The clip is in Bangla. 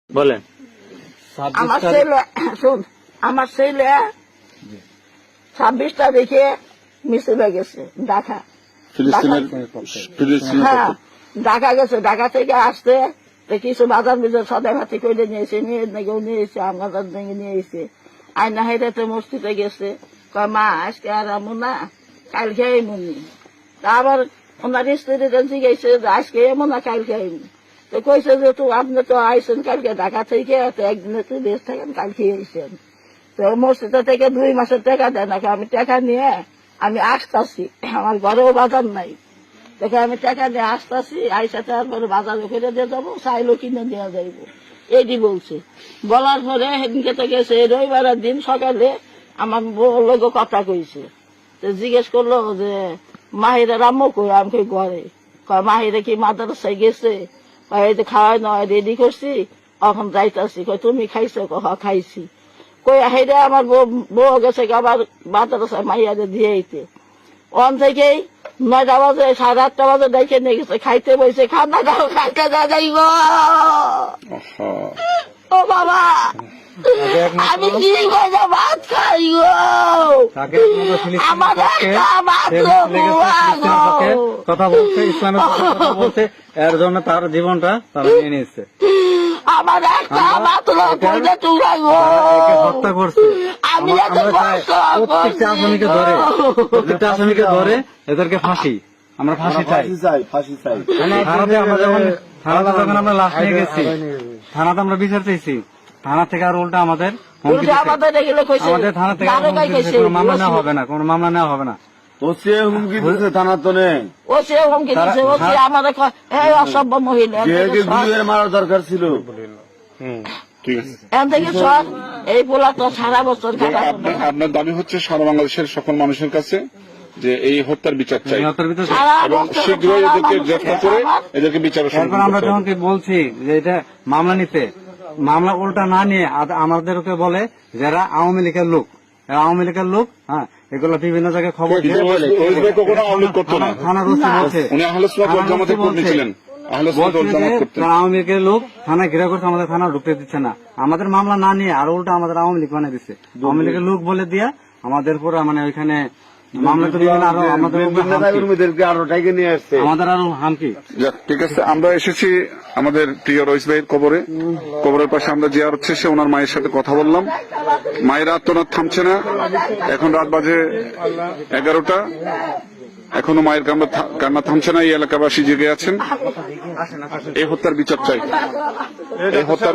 বলেন। আমার ছেলে শুন, আমার ছেলে 26 তারিখে মিছিলে গেছে ঢাকা। হ্যাঁ, ঢাকা গেছে। ঢাকা থেকে আসতে কিছু বাজার বিজার সদাই ভাতি করে নিয়েছে, নিয়ে নিয়েছে আমাদের নিয়ে এসে আয়না হাইরাতে মসজিদে গেছে। কয় মা আজকে আর আমু না, কালকে এমনি। তা আবার ওনার স্ত্রী জিজ্ঞাসে যে আজকে এমন না কালকে এমনি। তো কইছে যে তো আপনি তো আইসেন কালকে ঢাকা থেকে, একদিনে তো বেশ থাকেন, কালকে আইসেন। তো মসজিদে থেকে 2 মাসের টাকা দেয় নাকি। আমি টাকা নিয়ে আমি আসতেছি, আমার ঘরেও বাজার নাই। দেখে আমি টাকা নিয়ে আসতেছি, আইসা তারপরে বাজার করে দিয়ে যাবো, চাইলো কিনে দেওয়া যাইব, এটি বলছে। বলার পরে সেদিনকে তো গেছে রবিবারের দিন সকালে আমার লোক কথা কইছে। তো জিজ্ঞেস করলো যে মাহিরা রাম্মু কই? আমি কই ঘরে। মাহিরা কি মাদ্রাসায় গেছে? এই যে খাওয়াই নয় রেডি করছি, এখন যাইতাছি। তুমি খাইছো? খাইছি। কই হেরে আমার বউ গেছে আবার মাদ্রাসায় মাইয়াদের দিয়ে আইতে। ওখান থেকেই 9টা বাজে 8:30 বাজে দেখে নিয়ে গেছে, খাইতে বসে খানা খাও, খাইতে যাইব। ও বাবা, আমি কি করে ভাত খাই গো? আমার কথা বলছে, ইসলামের কথা বলছে, এর জন্য তার জীবনটা তারা নিয়ে নিয়েছে। আমার একটা মাত্র কইতে চুলাই গো, হত্যা করছে। প্রত্যেকটা আসামিকে ধরে এদেরকে ফাঁসি, আমরা ফাঁসি চাই। থানাতে আমরা যখন আমরা লাশ নিয়ে গেছি, থানাতে আমরা বিচার চাইছি, থানা থেকে আর উল্টা আমাদের থানা থেকে কোনো মামলা নেওয়া হবে না, কোনো মামলা নেওয়া হবে না। ও সে হুমকি দিচ্ছে থানার তো নেই, ও সে হুমকি দিচ্ছে, ও সে আমাদের অসভ্য মহিলা মারা দরকার ছিল। এই পোলা তো সারা বছর। আপনার দাবি হচ্ছে সারা বাংলাদেশের সকল মানুষের কাছে যে এই হত্যার বিচার চাই এবং শীঘ্রই এদেরকে গ্রেফতার করে এদেরকে বিচারের সম্মুখীন। আমরা যখন বলছি যে এটা মামলা নিতে, মামলা উল্টা না নিয়ে আমাদেরকে বলে যারা আওয়ামী লীগের লোক, আওয়ামী লীগের লোক, হ্যাঁ, এগুলো বিভিন্ন জায়গায় খবর থানার আওয়ামী লীগের লোক থানা ঘেরা করছে, আমাদের থানা ঢুকতে দিচ্ছে না। আমাদের মামলা না নিয়ে আর উল্টা আমাদের আওয়ামী লীগ বানিয়ে দিচ্ছে। আওয়ামী লীগের লোক বলে দিয়া আমাদের পুরো মানে ওইখানে মামলা তো আরো আমাদের আরো হামকি। ঠিক আছে, আমরা এসেছি আমাদের প্রিয় রইস ভাইয়ের কবরের পাশে আমরা জিয়ারত শেষে ওনার মায়ের সাথে কথা বললাম। মায়ের আত্মনাদ থামছে না। এখন রাত বাজে 11টা, এখনো মায়ের কান্না থামছে না। এই এলাকাবাসী জেগে আছেন। এই হত্যার বিচার চাই, এই হত্যার